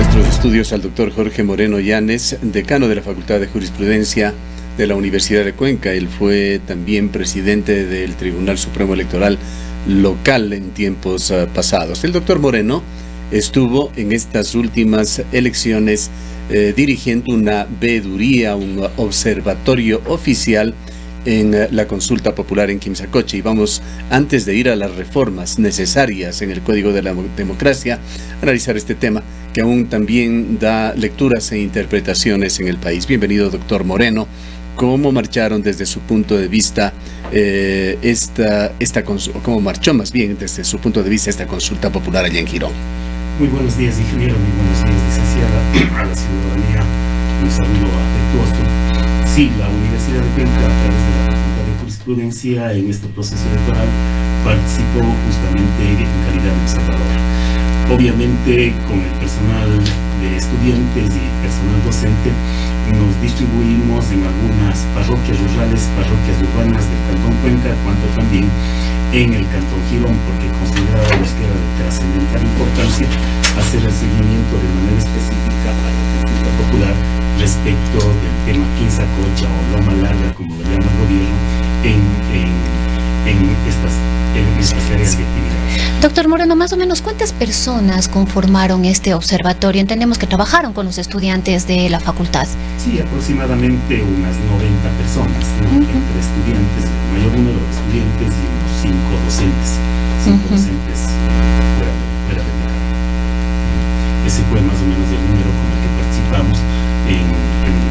nuestros estudios al doctor Jorge Moreno Llanes, decano de la Facultad de Jurisprudencia de la Universidad de Cuenca. Él fue también presidente del Tribunal Supremo Electoral local en tiempos pasados. El doctor Moreno estuvo en estas últimas elecciones dirigiendo una veeduría, un observatorio oficial en la consulta popular en Quimsacocha. Y vamos, antes de ir a las reformas necesarias en el Código de la Democracia, a analizar este tema que aún también da lecturas e interpretaciones en el país. Bienvenido, doctor Moreno. ¿Cómo marcharon desde su punto de vista cómo marchó más bien desde su punto de vista esta consulta popular allá en Girón? Muy buenos días, ingeniero. Muy buenos días, licenciada, a la ciudadanía. Un saludo afectuoso. Sí, la Universidad de Cuenca, a través de la Facultad de Jurisprudencia, en este proceso electoral, participó justamente en calidad de observador. Obviamente, con el personal de estudiantes y personal docente, nos distribuimos en algunas parroquias rurales, parroquias urbanas del Cantón Cuenca, cuanto también en el Cantón Girón, porque considerábamos que era de trascendental importancia hacer el seguimiento de manera específica a la consulta popular respecto del tema Quimsacocha o Loma Larga, como lo llama el gobierno, en estas áreas de actividad. Doctor Moreno, más o menos, ¿cuántas personas conformaron este observatorio? Entendemos que trabajaron con los estudiantes de la facultad. Sí, aproximadamente unas 90 personas, ¿no? Entre estudiantes, el mayor número de estudiantes y unos 5 docentes. 5 docentes fuera de la. Ese fue más o menos el número con el que participamos en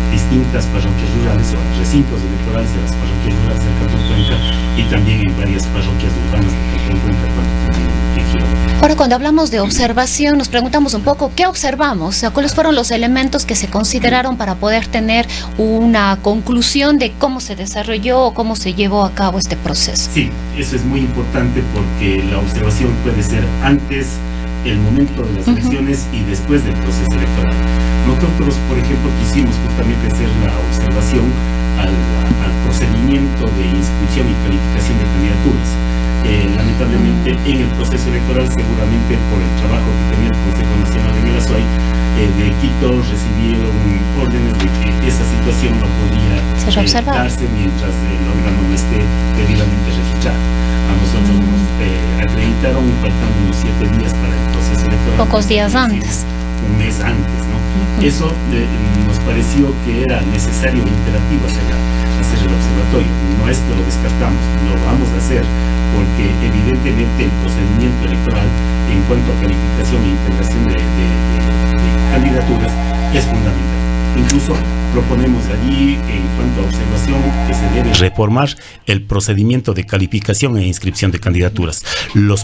distintas parroquias rurales o recintos electorales de las parroquias rurales del Cantón Cuenca y también en varias parroquias urbanas del Cantón Cuenca, también en Girón. Ahora, cuando hablamos de observación, nos preguntamos un poco, ¿qué observamos? O sea, ¿cuáles fueron los elementos que se consideraron para poder tener una conclusión de cómo se desarrolló o cómo se llevó a cabo este proceso? Sí, eso es muy importante porque la observación puede ser antes, el momento de las elecciones y después del proceso electoral. Nosotros, por ejemplo, quisimos justamente hacer la observación al procedimiento de inscripción y calificación de candidaturas. Lamentablemente, en el proceso electoral, seguramente por el trabajo que tenía el Consejo Nacional en el Azuay, de Quito recibieron órdenes de que esa situación no podía darse mientras el órgano no esté debidamente registrado. A nosotros nos acreditaron faltando unos 7 días para el proceso electoral. Pocos días antes. Un mes antes, ¿no? Eso nos pareció que era necesario e imperativo hacer el observatorio. No es que lo descartamos, lo vamos a hacer porque evidentemente el procedimiento electoral en cuanto a calificación e integración de candidaturas es fundamental. Incluso proponemos allí, en cuanto a observación, que se debe reformar el procedimiento de calificación e inscripción de candidaturas. Los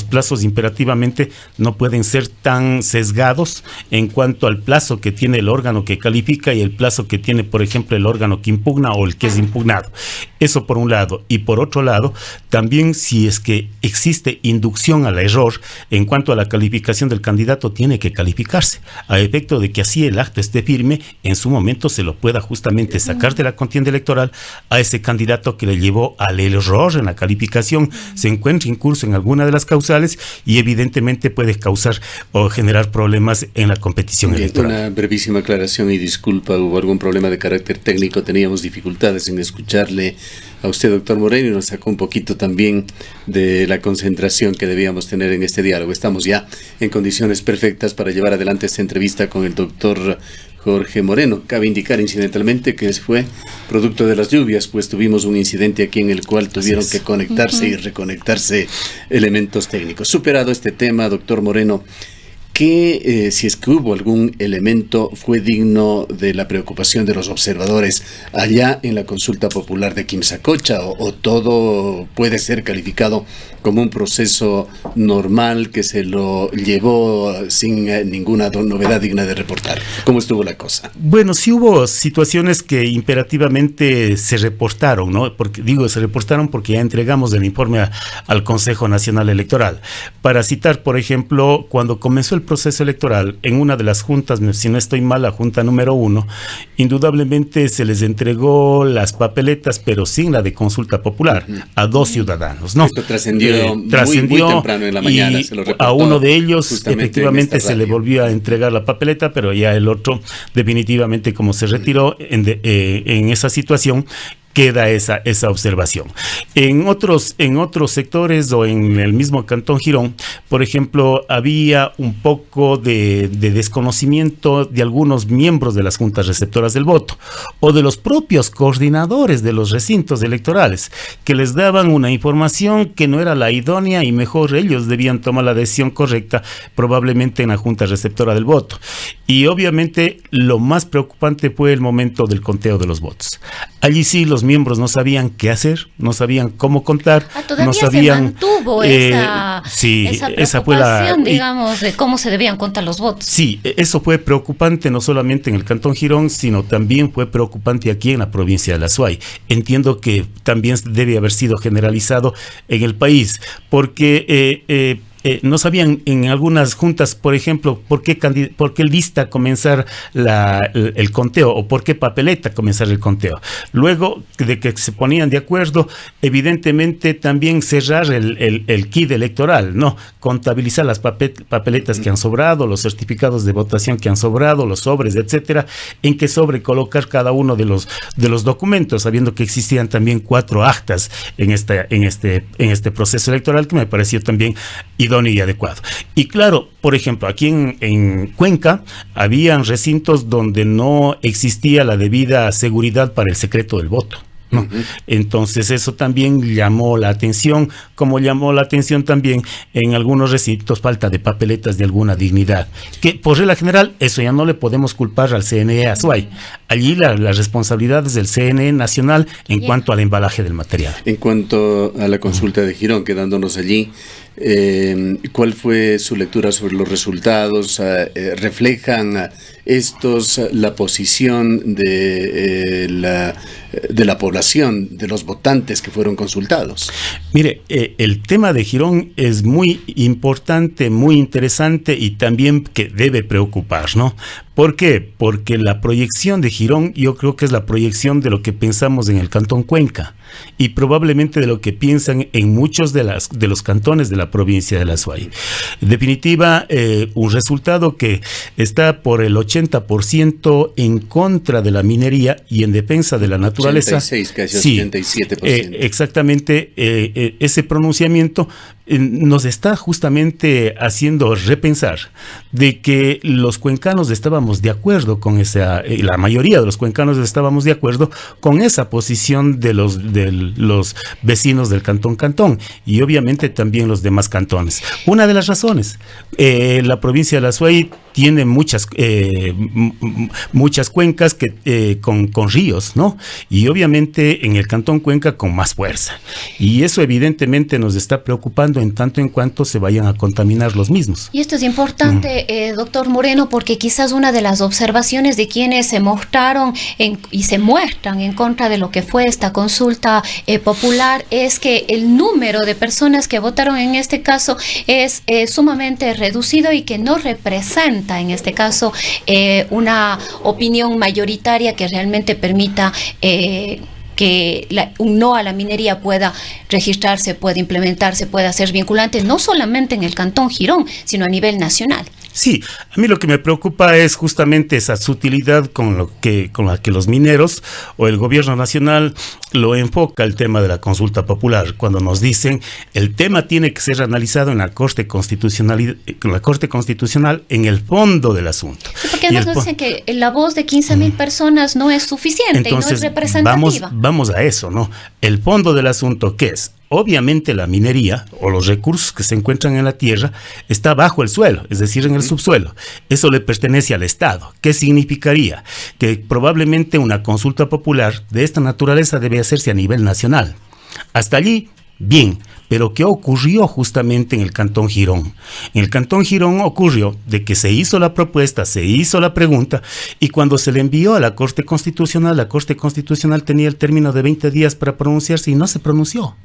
plazos imperativamente no pueden ser tan sesgados en cuanto al plazo que tiene el órgano que califica y el plazo que tiene, por ejemplo, el órgano que impugna o el que es impugnado. Eso por un lado. Y por otro lado, también si es que existe inducción al error en cuanto a la calificación del candidato, tiene que calificarse, a efecto de que así el acto esté firme, en su momento se lo pueda justamente sacar de la contienda electoral a ese candidato que le llevó al error en la calificación, se encuentre incurso en alguna de las causales y evidentemente puede causar o generar problemas en la competición electoral. Una brevísima aclaración y disculpa, hubo algún problema de carácter técnico, teníamos dificultades en escucharle a usted, doctor Moreno, y nos sacó un poquito también de la concentración que debíamos tener en este diálogo. Estamos ya en condiciones perfectas para llevar adelante esta entrevista con el doctor Jorge Moreno. Cabe indicar incidentalmente que fue producto de las lluvias, pues tuvimos un incidente aquí en el cual tuvieron que conectarse y reconectarse elementos técnicos. Superado este tema, doctor Moreno, que si es que hubo algún elemento fue digno de la preocupación de los observadores allá en la consulta popular de Quimsacocha, o todo puede ser calificado como un proceso normal que se lo llevó sin ninguna novedad digna de reportar. ¿Cómo estuvo la cosa? Bueno, sí hubo situaciones que imperativamente se reportaron, ¿no? Se reportaron porque ya entregamos el informe al Consejo Nacional Electoral. Para citar, por ejemplo, cuando comenzó el proceso electoral, en una de las juntas, si no estoy mal, la junta número 1, indudablemente se les entregó las papeletas, pero sin la de consulta popular, a 2 ciudadanos, ¿no? Esto trascendió muy temprano en la mañana, se lo reportó, a uno de ellos efectivamente se le volvió a entregar la papeleta, pero ya el otro definitivamente, como se retiró en esa situación, queda esa observación. En otros sectores o en el mismo Cantón Girón, por ejemplo, había un poco de desconocimiento de algunos miembros de las juntas receptoras del voto o de los propios coordinadores de los recintos electorales, que les daban una información que no era la idónea y mejor ellos debían tomar la decisión correcta, probablemente en la junta receptora del voto. Y obviamente lo más preocupante fue el momento del conteo de los votos. Allí sí los miembros no sabían qué hacer, no sabían cómo contar, todavía no sabían. Se mantuvo esa preocupación, digamos, de cómo se debían contar los votos. Sí, eso fue preocupante no solamente en el Cantón Girón, sino también fue preocupante aquí en la provincia de la Azuay. Entiendo que también debe haber sido generalizado en el país, porque no sabían en algunas juntas, por ejemplo, por qué lista comenzar el conteo o por qué papeleta comenzar el conteo. Luego de que se ponían de acuerdo, evidentemente también cerrar el kit electoral, ¿no? Contabilizar las papeletas que han sobrado, los certificados de votación que han sobrado, los sobres, etcétera, en qué sobre colocar cada uno de los documentos, sabiendo que existían también 4 actas en este proceso electoral, que me pareció también idóneo y adecuado. Y claro, por ejemplo, aquí en Cuenca habían recintos donde no existía la debida seguridad para el secreto del voto, ¿no? Uh-huh. Entonces eso también llamó la atención, como llamó la atención también en algunos recintos falta de papeletas de alguna dignidad, que por regla general eso ya no le podemos culpar al CNE Azuay. Allí las responsabilidades del CNE nacional en cuanto al embalaje del material. En cuanto a la consulta de Girón, quedándonos allí, ¿cuál fue su lectura sobre los resultados? ¿Reflejan estos la posición de la población, de los votantes que fueron consultados? Mire, el tema de Girón es muy importante, muy interesante y también que debe preocupar, ¿no? ¿Por qué? Porque la proyección de Girón yo creo que es la proyección de lo que pensamos en el Cantón Cuenca y probablemente de lo que piensan en muchos de los cantones de la provincia de la Azuay. En definitiva, un resultado que está por el 80% en contra de la minería y en defensa de la naturaleza. 86, casi 87%. Exactamente, ese pronunciamiento nos está justamente haciendo repensar de que los cuencanos estábamos de acuerdo con la mayoría de los cuencanos estábamos de acuerdo con esa posición de los vecinos del Cantón y obviamente también los demás cantones. Una de las razones, la provincia de la Azuay tiene muchas cuencas con ríos, ¿no? Y obviamente en el Cantón Cuenca con más fuerza. Y eso evidentemente nos está preocupando en tanto en cuanto se vayan a contaminar los mismos. Y esto es importante, doctor Moreno, porque quizás una de las observaciones de quienes se mostraron y se muestran en contra de lo que fue esta consulta popular es que el número de personas que votaron en este caso es sumamente reducido y que no representa en este caso una opinión mayoritaria que realmente permita que un no a la minería pueda registrarse, pueda implementarse, pueda ser vinculante, no solamente en el Cantón Girón, sino a nivel nacional. Sí, a mí lo que me preocupa es justamente esa sutilidad con la que los mineros o el gobierno nacional lo enfoca el tema de la consulta popular, cuando nos dicen el tema tiene que ser analizado en la Corte Constitucional en el fondo del asunto. Sí, porque además nos dicen que la voz de 15,000 personas no es suficiente. Entonces, y no es representativa. Vamos a eso, ¿no? El fondo del asunto, ¿qué es? Obviamente la minería o los recursos que se encuentran en la tierra está bajo el suelo, es decir, en el subsuelo. Eso le pertenece al Estado. ¿Qué significaría? Que probablemente una consulta popular de esta naturaleza debe hacerse a nivel nacional. Hasta allí, bien. Pero ¿qué ocurrió justamente en el Cantón Girón? En el Cantón Girón ocurrió de que se hizo la propuesta, se hizo la pregunta, y cuando se le envió a la Corte Constitucional, la Corte Constitucional tenía el término de 20 días para pronunciarse y no se pronunció.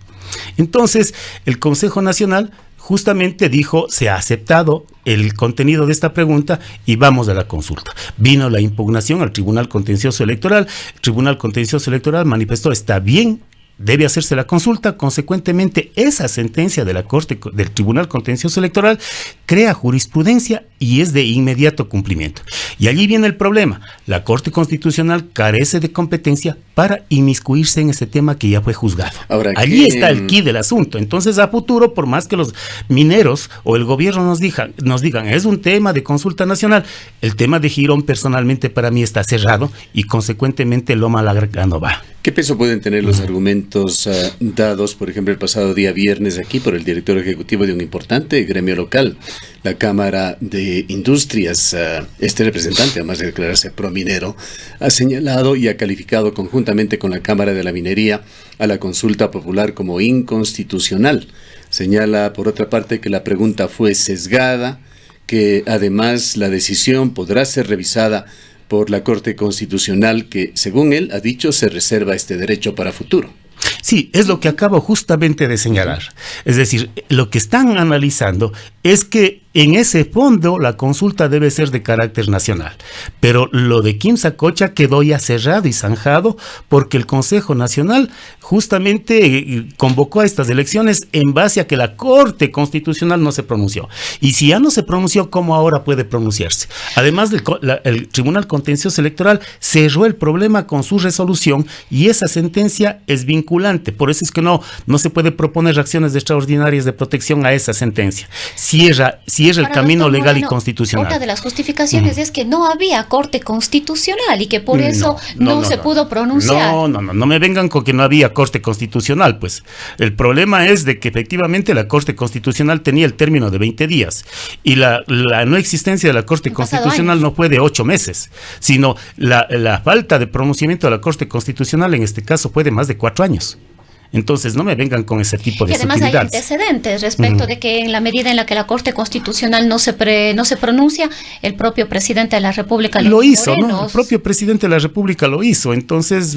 Entonces, el Consejo Nacional justamente dijo, se ha aceptado el contenido de esta pregunta y vamos a la consulta. Vino la impugnación al Tribunal Contencioso Electoral. El Tribunal Contencioso Electoral manifestó, está bien debe hacerse la consulta. Consecuentemente, esa sentencia de la Corte, del Tribunal Contencioso Electoral, crea jurisprudencia y es de inmediato cumplimiento. Y allí viene el problema. La Corte Constitucional carece de competencia para inmiscuirse en ese tema que ya fue juzgado. Ahora, allí está el quid del asunto. Entonces, a futuro, por más que los mineros o el gobierno nos digan, es un tema de consulta nacional, el tema de Girón personalmente para mí está cerrado y consecuentemente Loma Larga no va. ¿Qué peso pueden tener los argumentos dados, por ejemplo, el pasado día viernes aquí por el director ejecutivo de un importante gremio local, la Cámara de Industrias? Este representante, además de declararse prominero, ha señalado y ha calificado conjuntamente con la Cámara de la Minería a la consulta popular como inconstitucional. Señala, por otra parte, que la pregunta fue sesgada, que además la decisión podrá ser revisada por la Corte Constitucional, que, según él ha dicho, se reserva este derecho para futuro. Sí, es lo que acabo justamente de señalar. Es decir, lo que están analizando es que en ese fondo la consulta debe ser de carácter nacional. Pero lo de Quimsacocha quedó ya cerrado y zanjado porque el Consejo Nacional justamente convocó a estas elecciones en base a que la Corte Constitucional no se pronunció. Y si ya no se pronunció, ¿cómo ahora puede pronunciarse? Además, el Tribunal Contencioso Electoral cerró el problema con su resolución y esa sentencia es vinculante. Por eso es que no se puede proponer acciones extraordinarias de protección a esa sentencia. Cierra el camino legal y constitucional. Otra de las justificaciones es que no había Corte Constitucional y que por eso no se pudo pronunciar. No me vengan con que no había Corte Constitucional, pues. El problema es de que efectivamente la Corte Constitucional tenía el término de 20 días y la no existencia de la Corte Constitucional no fue de 8 meses, sino la falta de pronunciamiento de la Corte Constitucional en este caso fue de más de 4 años. Entonces no me vengan con ese tipo de sutilidades. Y además hay antecedentes respecto de que en la medida en la que la Corte Constitucional no se pronuncia, el propio presidente de la República lo hizo, ¿no? El propio presidente de la República lo hizo. Entonces,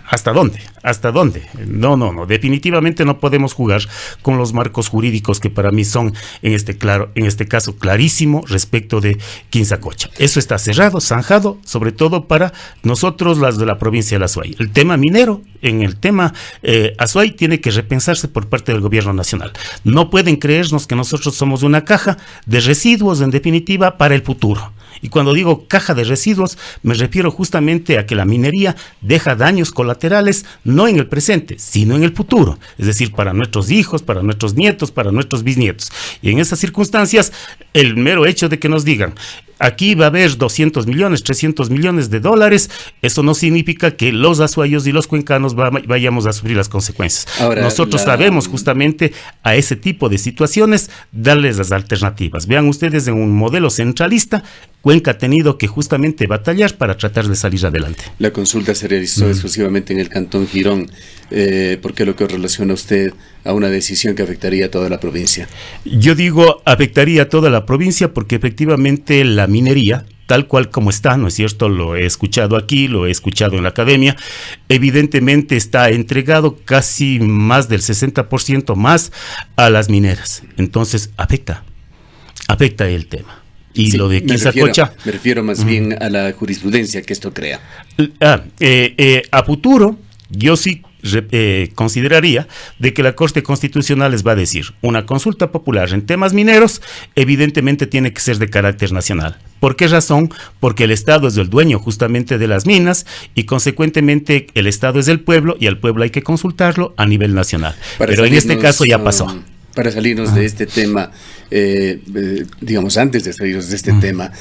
¿hasta dónde? ¿Hasta dónde? No, definitivamente no podemos jugar con los marcos jurídicos que para mí son en este caso clarísimo respecto de Quimsacocha. Eso está cerrado, zanjado, sobre todo para nosotros las de la provincia de la Azuay. El tema minero, en el tema Azuay tiene que repensarse por parte del gobierno nacional. No pueden creernos que nosotros somos una caja de residuos, en definitiva, para el futuro. Y cuando digo caja de residuos, me refiero justamente a que la minería deja daños colaterales no en el presente, sino en el futuro. Es decir, para nuestros hijos, para nuestros nietos, para nuestros bisnietos. Y en esas circunstancias, el mero hecho de que nos digan aquí va a haber 200 millones, 300 millones de dólares, eso no significa que los azuayos y los cuencanos vayamos a sufrir las consecuencias. Ahora, nosotros sabemos justamente a ese tipo de situaciones darles las alternativas. Vean ustedes, en un modelo centralista, Cuenca ha tenido que justamente batallar para tratar de salir adelante. La consulta se realizó exclusivamente en el Cantón Girón. ¿Por qué lo que relaciona usted a una decisión que afectaría a toda la provincia? Yo digo afectaría a toda la provincia porque efectivamente la minería, tal cual como está, ¿no es cierto? Lo he escuchado aquí, lo he escuchado en la academia, evidentemente está entregado casi más del 60% más a las mineras. Entonces afecta el tema. Y sí, lo de Quimsacocha. Me refiero más bien a la jurisprudencia que esto crea. A futuro, yo sí consideraría de que la Corte Constitucional les va a decir una consulta popular en temas mineros evidentemente tiene que ser de carácter nacional. ¿Por qué razón? Porque el Estado es el dueño justamente de las minas y consecuentemente el Estado es del pueblo y al pueblo hay que consultarlo a nivel nacional. Pero en este caso ya pasó. Para salirnos de este tema, digamos, antes de salirnos de este tema,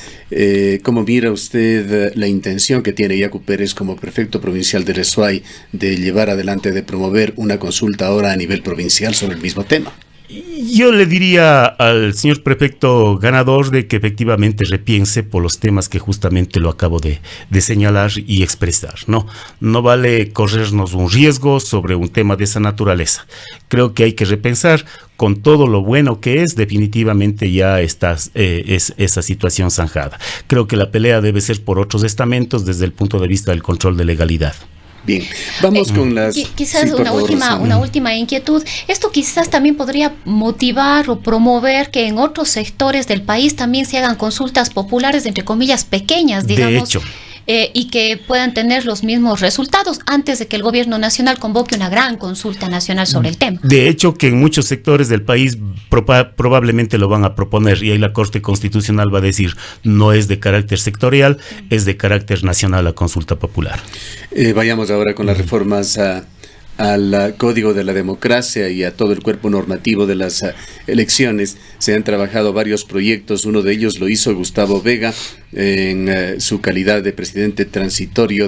¿cómo mira usted la intención que tiene Yacu Pérez como prefecto provincial de Azuay de llevar adelante, de promover una consulta ahora a nivel provincial sobre el mismo tema? Yo le diría al señor prefecto ganador de que efectivamente repiense por los temas que justamente lo acabo de señalar y expresar. No vale corrernos un riesgo sobre un tema de esa naturaleza. Creo que hay que repensar con todo lo bueno que es, definitivamente ya está esa situación zanjada. Creo que la pelea debe ser por otros estamentos desde el punto de vista del control de legalidad. Bien, vamos con las... Quizás sí, una última inquietud. Esto quizás también podría motivar o promover que en otros sectores del país también se hagan consultas populares, entre comillas, pequeñas, digamos. De hecho. y que puedan tener los mismos resultados antes de que el gobierno nacional convoque una gran consulta nacional sobre el tema. De hecho, que en muchos sectores del país probablemente lo van a proponer, y ahí la Corte Constitucional va a decir, no es de carácter sectorial, es de carácter nacional la consulta popular. Vayamos ahora con las reformas al Código de la Democracia y a todo el cuerpo normativo de las elecciones. Se han trabajado varios proyectos, uno de ellos lo hizo Gustavo Vega en su calidad de presidente transitorio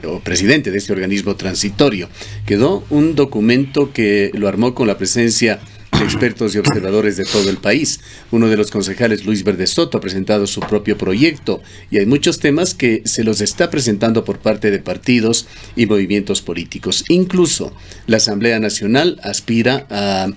o presidente de este organismo transitorio. Quedó un documento que lo armó con la presencia de expertos y observadores de todo el país. Uno de los concejales, Luis Verde Soto, ha presentado su propio proyecto y hay muchos temas que se los está presentando por parte de partidos y movimientos políticos. Incluso la Asamblea Nacional aspira a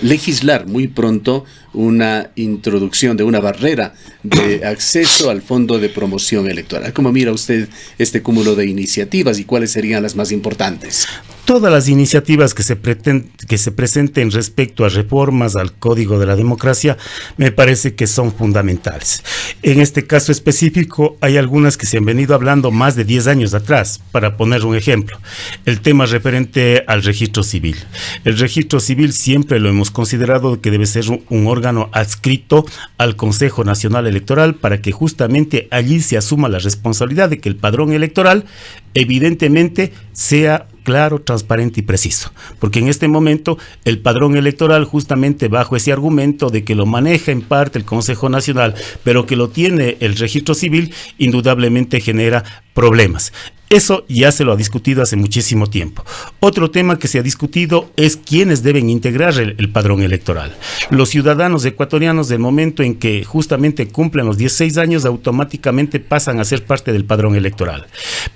legislar muy pronto una introducción de una barrera de acceso al Fondo de Promoción Electoral. ¿Cómo mira usted este cúmulo de iniciativas y cuáles serían las más importantes? Todas las iniciativas que se presenten respecto a reformas al Código de la Democracia me parece que son fundamentales. En este caso específico hay algunas que se han venido hablando más de 10 años atrás. Para poner un ejemplo, el tema referente al registro civil. El registro civil siempre lo hemos considerado que debe ser un órgano adscrito al Consejo Nacional Electoral para que justamente allí se asuma la responsabilidad de que el padrón electoral evidentemente sea claro, transparente y preciso, porque en este momento el padrón electoral, justamente bajo ese argumento de que lo maneja en parte el Consejo Nacional, pero que lo tiene el registro civil, indudablemente genera problemas. Eso ya se lo ha discutido hace muchísimo tiempo. Otro tema que se ha discutido es quiénes deben integrar el padrón electoral. Los ciudadanos ecuatorianos, del momento en que justamente cumplen los 16 años, automáticamente pasan a ser parte del padrón electoral.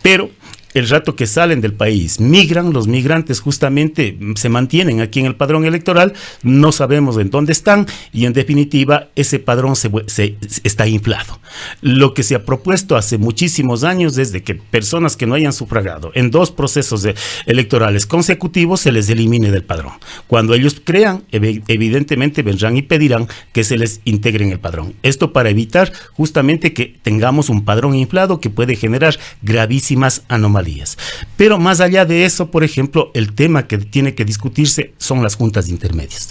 Pero el rato que salen del país, migran, los migrantes justamente se mantienen aquí en el padrón electoral, no sabemos en dónde están y en definitiva ese padrón se está inflado. Lo que se ha propuesto hace muchísimos años es de que personas que no hayan sufragado en 2 procesos electorales consecutivos se les elimine del padrón. Cuando ellos crean, evidentemente vendrán y pedirán que se les integre en el padrón. Esto para evitar justamente que tengamos un padrón inflado que puede generar gravísimas anomalías. Pero más allá de eso, por ejemplo, el tema que tiene que discutirse son las juntas intermedias.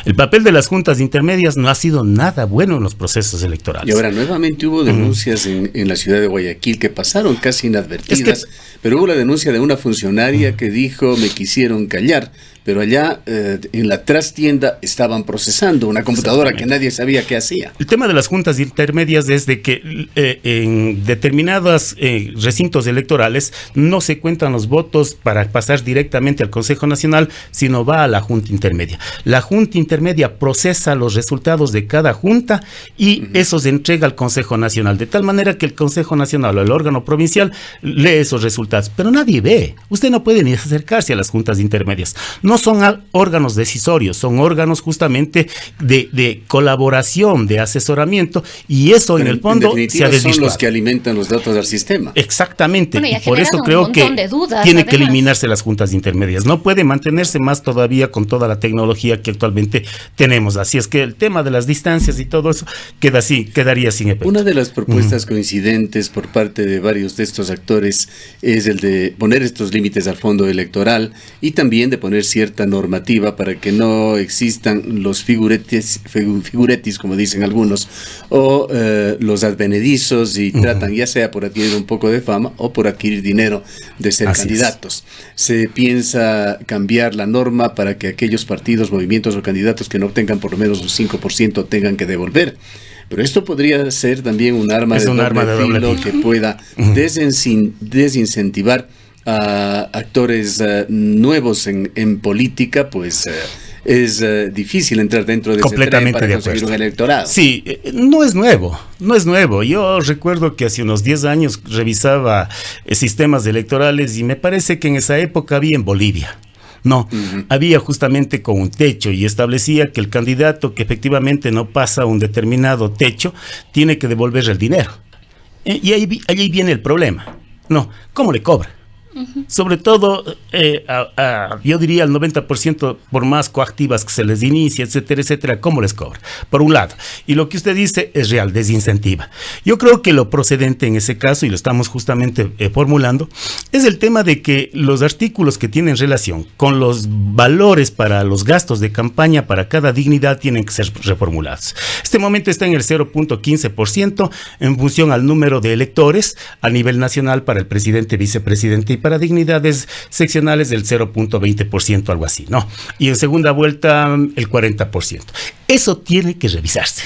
El papel de las juntas intermedias no ha sido nada bueno en los procesos electorales. Y ahora nuevamente hubo denuncias en la ciudad de Guayaquil que pasaron casi inadvertidas, pero hubo la denuncia de una funcionaria que dijo: me quisieron callar, pero allá en la trastienda estaban procesando una computadora que nadie sabía qué hacía. El tema de las juntas intermedias es de que en determinados recintos electorales no se cuentan los votos para pasar directamente al Consejo Nacional, sino va a la junta intermedia. La junta intermedia procesa los resultados de cada junta y eso se entrega al Consejo Nacional, de tal manera que el Consejo Nacional o el órgano provincial lee esos resultados, pero nadie ve. Usted no puede ni acercarse a las juntas intermedias. No son órganos decisorios, son órganos justamente de colaboración, de asesoramiento, y eso pero en el fondo se ha desvirtuado. Son los que alimentan los datos del sistema. Exactamente, y por eso creo que tiene que eliminarse las juntas intermedias. No puede mantenerse más todavía con toda la tecnología que actualmente tenemos. Así es que el tema de las distancias y todo eso quedaría sin efecto. Una de las propuestas coincidentes por parte de varios de estos actores es el de poner estos límites al fondo electoral y también de poner cierta normativa para que no existan los figuretis, como dicen algunos, o los advenedizos y tratan ya sea por adquirir un poco de fama o por adquirir dinero de ser candidatos. Se piensa cambiar la norma para que aquellos partidos, movimientos o candidatos que no obtengan por lo menos un 5% tengan que devolver. Pero esto podría ser también un arma de doble filo que pueda desincentivar a actores nuevos en política, pues es difícil entrar dentro de ese tren para conseguir un electorado. Sí, no es nuevo. Yo recuerdo que hace unos 10 años revisaba sistemas electorales y me parece que en esa época había en Bolivia. No, había justamente con un techo y establecía que el candidato que efectivamente no pasa un determinado techo tiene que devolver el dinero. Y ahí viene el problema. No, ¿cómo le cobra? Sobre todo, yo diría el 90%, por más coactivas que se les inicie, etcétera, etcétera, ¿cómo les cobra? Por un lado. Y lo que usted dice es real, desincentiva. Yo creo que lo procedente en ese caso, y lo estamos justamente formulando, es el tema de que los artículos que tienen relación con los valores para los gastos de campaña para cada dignidad tienen que ser reformulados. Este momento está en el 0.15% en función al número de electores a nivel nacional para el presidente, vicepresidente y para dignidades seccionales del 0.20%, algo así, ¿no? Y en segunda vuelta el 40%. Eso tiene que revisarse.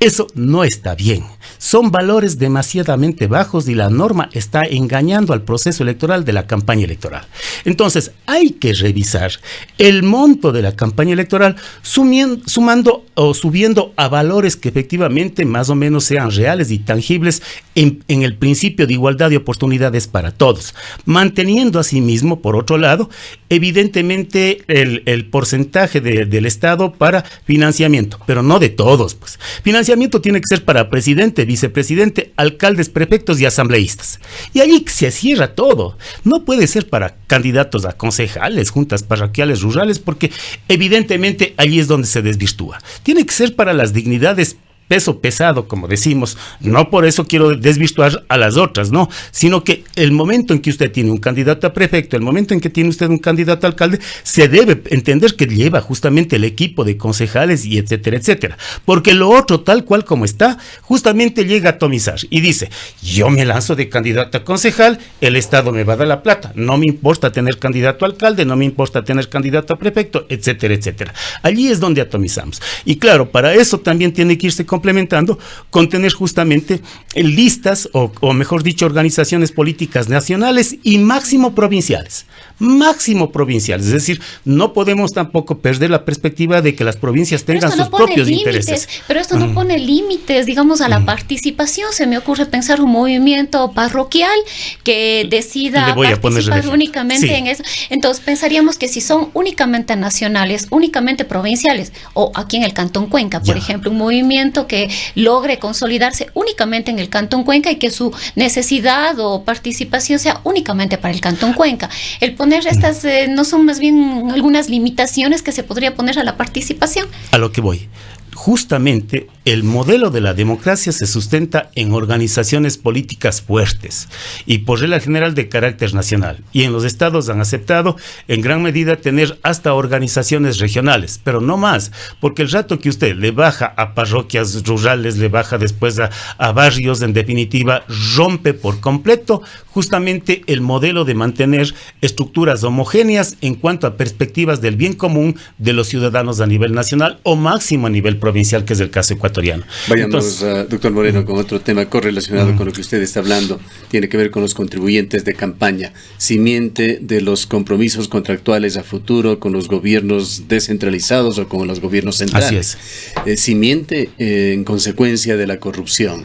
Eso no está bien. Son valores demasiadamente bajos y la norma está engañando al proceso electoral de la campaña electoral. Entonces, hay que revisar el monto de la campaña electoral sumando o subiendo a valores que efectivamente más o menos sean reales y tangibles en el principio de igualdad de oportunidades para todos. Manteniendo asimismo, por otro lado, evidentemente el porcentaje del Estado para financiamiento, pero no de todos, pues. Financiamiento tiene que ser para presidente, vicepresidente, alcaldes, prefectos y asambleístas. Y allí se cierra todo. No puede ser para candidatos a concejales, juntas parroquiales, rurales, porque evidentemente allí es donde se desvirtúa. Tiene que ser para las dignidades peso pesado, como decimos. No por eso quiero desvirtuar a las otras, no, sino que el momento en que usted tiene un candidato a prefecto, el momento en que tiene usted un candidato a alcalde, se debe entender que lleva justamente el equipo de concejales y etcétera, etcétera, porque lo otro tal cual como está, justamente llega a atomizar y dice, yo me lanzo de candidato a concejal, el Estado me va a dar la plata, no me importa tener candidato a alcalde, no me importa tener candidato a prefecto, etcétera, etcétera. Allí es donde atomizamos. Y claro, para eso también tiene que irse complementando con tener justamente listas o mejor dicho, organizaciones políticas nacionales y máximo provinciales. Es decir, no podemos tampoco perder la perspectiva de que las provincias tengan sus propios intereses. Pero esto no pone límites, digamos, a la participación. Se me ocurre pensar un movimiento parroquial que decida participar únicamente en eso. Entonces pensaríamos que si son únicamente nacionales, únicamente provinciales, o aquí en el Cantón Cuenca, por ejemplo, un movimiento que logre consolidarse únicamente en el Cantón Cuenca y que su necesidad o participación sea únicamente para el Cantón Cuenca. El poner estas no son más bien algunas limitaciones que se podría poner a la participación. A lo que voy. Justamente el modelo de la democracia se sustenta en organizaciones políticas fuertes y por regla general de carácter nacional. Y en los estados han aceptado en gran medida tener hasta organizaciones regionales, pero no más, porque el rato que usted le baja a parroquias rurales, le baja después a barrios, en definitiva, rompe por completo justamente el modelo de mantener estructuras homogéneas en cuanto a perspectivas del bien común de los ciudadanos a nivel nacional o máximo a nivel provincial, que es el caso ecuatoriano. Vayamos, doctor Moreno, con otro tema correlacionado con lo que usted está hablando. Tiene que ver con los contribuyentes de campaña, simiente de los compromisos contractuales a futuro con los gobiernos descentralizados o con los gobiernos centrales. Así es. Simiente en consecuencia de la corrupción.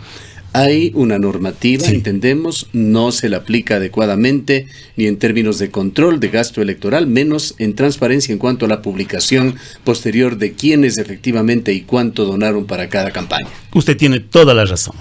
Hay una normativa, entendemos, no se la aplica adecuadamente ni en términos de control de gasto electoral, menos en transparencia en cuanto a la publicación posterior de quiénes efectivamente y cuánto donaron para cada campaña. Usted tiene toda la razón.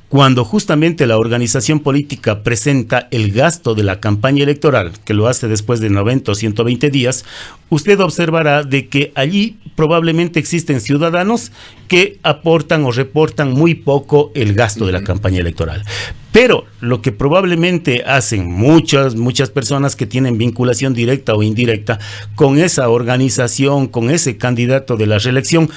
Cuando justamente la organización política presenta el gasto de la campaña electoral, que lo hace después de 90 o 120 días, usted observará de que allí probablemente existen ciudadanos que aportan o reportan muy poco el gasto de la campaña electoral. Pero lo que probablemente hacen muchas personas que tienen vinculación directa o indirecta con esa organización, con ese candidato de la reelección,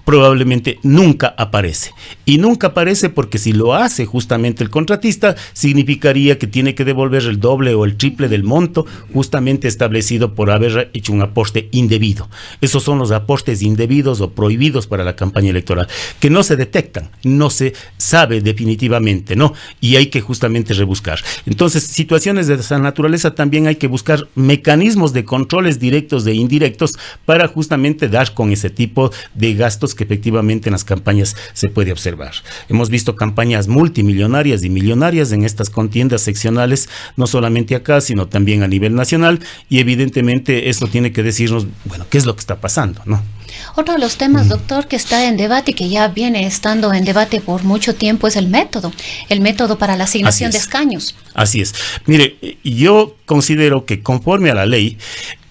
probablemente nunca aparece. Y nunca aparece porque si lo hace justamente el contratista, significaría que tiene que devolver el doble o el triple del monto justamente establecido por haber hecho un aporte indebido. Esos son los aportes indebidos o prohibidos para la campaña electoral, que no se detectan, no se sabe definitivamente, ¿no? Y hay que justamente rebuscar. Entonces, situaciones de esa naturaleza también hay que buscar mecanismos de controles directos e indirectos para justamente dar con ese tipo de gastos que efectivamente en las campañas se puede observar. Hemos visto campañas multimillonarias y millonarias en estas contiendas seccionales, no solamente acá, sino también a nivel nacional, y evidentemente esto tiene que decirnos, bueno, ¿qué es lo que está pasando, no? Otro de los temas, doctor, que está en debate y que ya viene estando en debate por mucho tiempo es el método para la asignación de escaños. Así es. Mire, yo considero que conforme a la ley,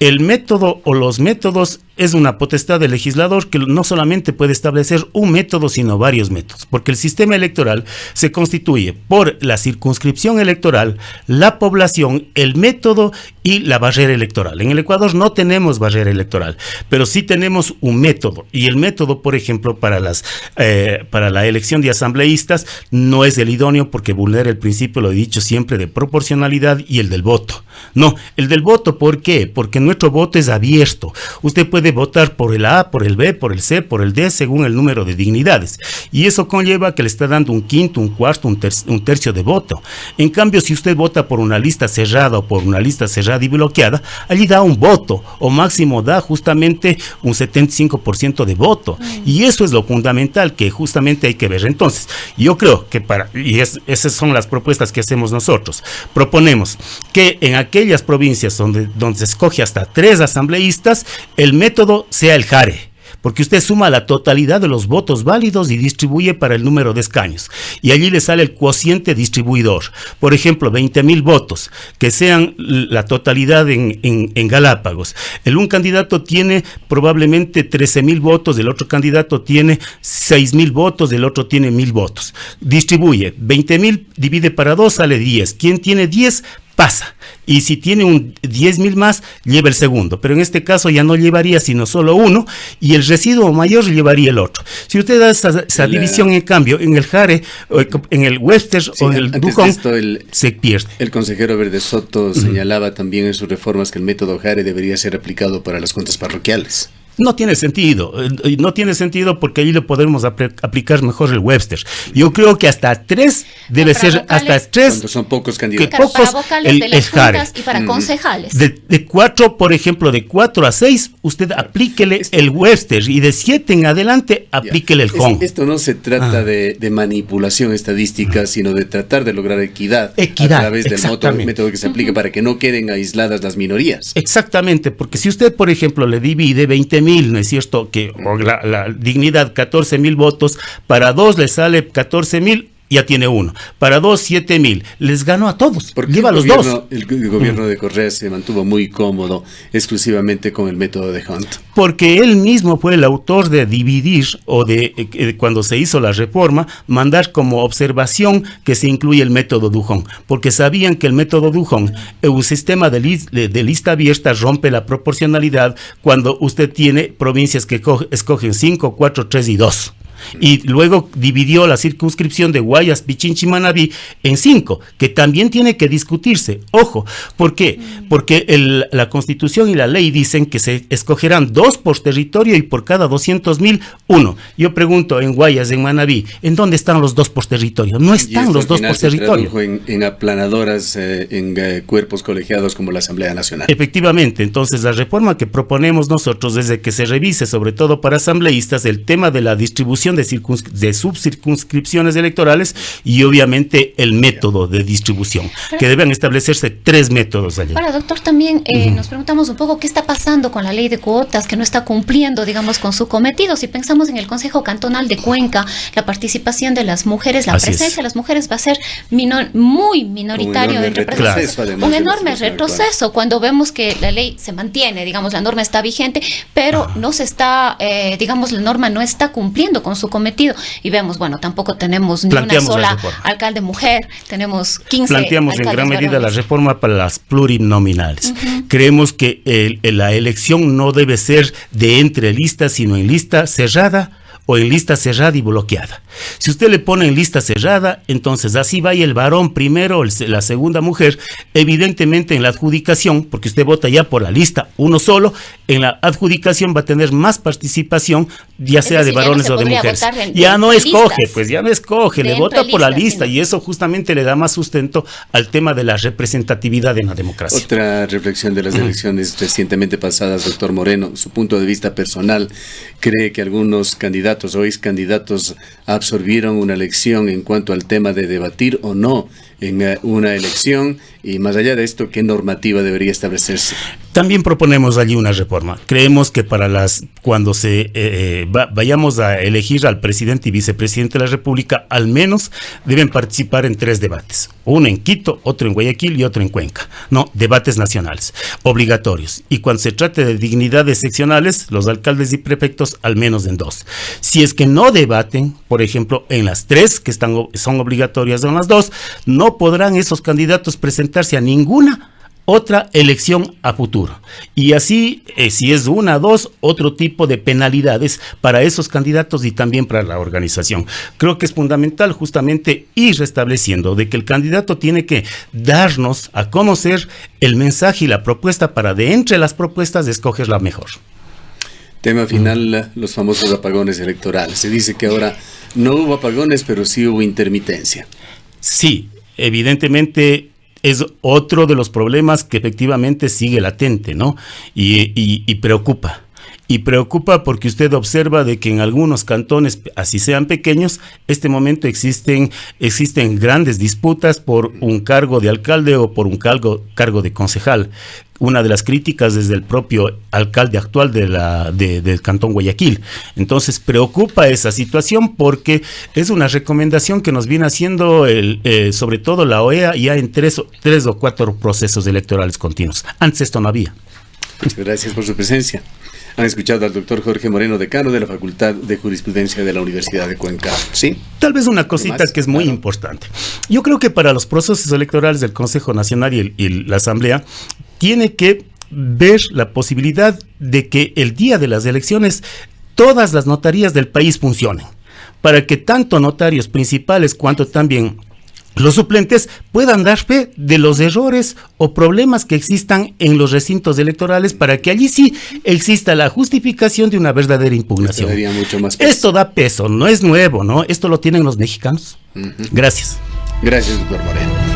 el método o los métodos es una potestad del legislador que no solamente puede establecer un método, sino varios métodos, porque el sistema electoral se constituye por la circunscripción electoral, la población, el método y la barrera electoral. En el Ecuador no tenemos barrera electoral, pero sí tenemos un método, y el método, por ejemplo, para la elección de asambleístas no es el idóneo porque vulnera el principio, lo he dicho siempre, de proporcionalidad y el del voto. No, el del voto, ¿por qué? Porque nuestro voto es abierto. Usted puede votar por el A, por el B, por el C, por el D, según el número de dignidades. Y eso conlleva que le está dando un quinto, un cuarto, un tercio de voto. En cambio, si usted vota por una lista cerrada o por una lista cerrada y bloqueada, allí da un voto, o máximo da justamente un 75% de voto. Y eso es lo fundamental que justamente hay que ver. Entonces, yo creo que esas son las propuestas que hacemos nosotros. Proponemos que en aquellas provincias donde se escoge hasta 3 asambleístas, el método sea el jare, porque usted suma la totalidad de los votos válidos y distribuye para el número de escaños. Y allí le sale el cociente distribuidor. Por ejemplo, 20,000 votos, que sean la totalidad en Galápagos. Un candidato tiene probablemente 13,000 votos, el otro candidato tiene 6,000 votos, el otro tiene 1,000 votos. Distribuye 20,000, divide para 2, sale 10. ¿Quién tiene 10? Pasa. Y si tiene un 10,000 más, lleva el segundo. Pero en este caso ya no llevaría sino solo uno, y el residuo mayor llevaría el otro. Si usted da esa división, en cambio, en el jare, en el Webster o en el Dujón, se pierde. El consejero Verde Soto señalaba también en sus reformas que el método jare debería ser aplicado para las cuentas parroquiales. No tiene sentido porque ahí le podemos aplicar mejor el Webster. Yo creo que hasta 3 debe ser, hasta 3. Cuando son pocos candidatos. Claro, para vocales de las juntas y para concejales. De 4, por ejemplo, de 4 a 6, usted aplíquele el Webster, y de 7 en adelante aplíquele el Hong. Esto no se trata de manipulación estadística, sino de tratar de lograr equidad a través del método que se aplica para que no queden aisladas las minorías. Exactamente, porque si usted, por ejemplo, le divide 20,000, ¿no es cierto? Que la dignidad, 14,000 votos, para 2 le sale 14,000, ya tiene uno. Para 2, 7,000. Les ganó a todos. Porque lleva los dos. El gobierno de Correa se mantuvo muy cómodo exclusivamente con el método de Hunt. Porque él mismo fue el autor de dividir, o de cuando se hizo la reforma, mandar como observación que se incluye el método Dujón. Porque sabían que el método Dujón, un sistema de lista abierta, rompe la proporcionalidad cuando usted tiene provincias que escogen 5, 4, 3 y 2. Y luego dividió la circunscripción de Guayas, Pichincha y Manabí en 5, que también tiene que discutirse. Ojo, ¿por qué? Porque la Constitución y la ley dicen que se escogerán 2 por territorio y por cada 200,000, 1. Yo pregunto, en Guayas, en Manabí, ¿en dónde están los 2 por territorio? No están los 2 por territorio. En aplanadoras, en cuerpos colegiados como la Asamblea Nacional. Efectivamente, entonces la reforma que proponemos nosotros es de que se revise, sobre todo para asambleístas, el tema de la distribución de subcircunscripciones electorales y obviamente el método de distribución, que deben establecerse 3 métodos allí. Ahora, doctor, también nos preguntamos un poco qué está pasando con la ley de cuotas, que no está cumpliendo, digamos, con su cometido. Si pensamos en el Consejo Cantonal de Cuenca, la participación de las mujeres, la presencia de las mujeres va a ser muy minoritario en representación. Un enorme retroceso cuando vemos que la ley se mantiene, digamos, la norma está vigente, pero no se está, digamos, la norma no está cumpliendo con su cometido, y vemos, bueno, tampoco tenemos ni una sola alcalde mujer, tenemos 15 Planteamos en gran medida la reforma para las plurinominales. Creemos que la elección no debe ser de entre listas, sino en lista cerrada o en lista cerrada y bloqueada. Si usted le pone en lista cerrada, entonces así va y el varón primero, la segunda mujer, evidentemente en la adjudicación, porque usted vota ya por la lista uno solo, en la adjudicación va a tener más participación, ya sea de varones o de mujeres. Ya no escoge, le vota por la lista, y eso justamente le da más sustento al tema de la representatividad en la democracia. Otra reflexión de las elecciones recientemente pasadas, doctor Moreno, su punto de vista personal, ¿cree que algunos candidatos o ex candidatos absorbieron una lección en cuanto al tema de debatir o no en una elección? Y más allá de esto, ¿qué normativa debería establecerse? También proponemos allí una reforma. Creemos que cuando vayamos a elegir al presidente y vicepresidente de la República, al menos deben participar en 3 debates. Uno en Quito, otro en Guayaquil y otro en Cuenca. No, debates nacionales, obligatorios. Y cuando se trate de dignidades seccionales, los alcaldes y prefectos al menos en 2. Si es que no debaten, por ejemplo, en las 3 que son obligatorias o en las 2, no podrán esos candidatos presentarse a ninguna otra elección a futuro. Y así, si es 1, 2, otro tipo de penalidades para esos candidatos y también para la organización. Creo que es fundamental justamente ir restableciendo de que el candidato tiene que darnos a conocer el mensaje y la propuesta para de entre las propuestas escoger la mejor. Tema final, los famosos apagones electorales. Se dice que ahora no hubo apagones, pero sí hubo intermitencia. Sí, evidentemente es otro de los problemas que efectivamente sigue latente, ¿no? Y preocupa. Y preocupa porque usted observa de que en algunos cantones, así sean pequeños, este momento existen grandes disputas por un cargo de alcalde o por un cargo de concejal. Una de las críticas desde el propio alcalde actual del Cantón Guayaquil. Entonces preocupa esa situación porque es una recomendación que nos viene haciendo sobre todo la OEA ya en 3 o 4 procesos electorales continuos. Antes esto no había. Muchas gracias por su presencia. Han escuchado al doctor Jorge Moreno, decano de la Facultad de Jurisprudencia de la Universidad de Cuenca. ¿Sí? Tal vez una cosita que es muy importante. Yo creo que para los procesos electorales del Consejo Nacional y la Asamblea, tiene que ver la posibilidad de que el día de las elecciones todas las notarías del país funcionen, para que tanto notarios principales cuanto también los suplentes puedan dar fe de los errores o problemas que existan en los recintos electorales para que allí sí exista la justificación de una verdadera impugnación. Mucho más peso. Esto da peso, no es nuevo, ¿no? Esto lo tienen los mexicanos. Gracias. Gracias, doctor Moreno.